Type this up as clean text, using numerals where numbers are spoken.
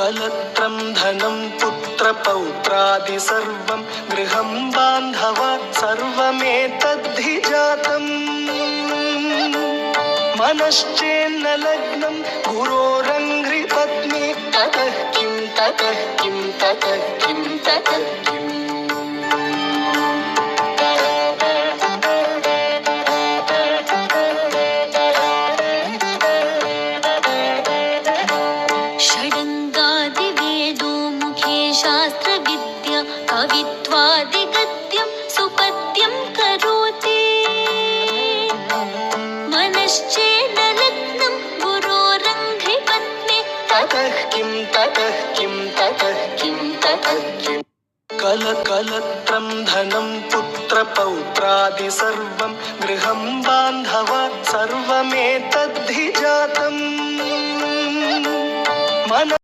कलत्रं धनं पुत्रपौत्रादि सर्वं गृहं बान्धवा सर्वमेतद्धि जातम् मनश्चेन्न लग्नं गुरोरङ्घ्रिपत्नी ततः किं ततः किं ततः किं ततः किम् शास्त्रविद्या कवित्वादिगद्यं सुपद्यं करोति मनश्चेन्न लग्नं गुरोरङ्घ्रिपत्नी ततः किं ततः किं ततः किं ततः किम् कलत्रं धनं पुत्रपौत्रादि सर्वं गृहं बान्धवा सर्वमेतद्धि जातम्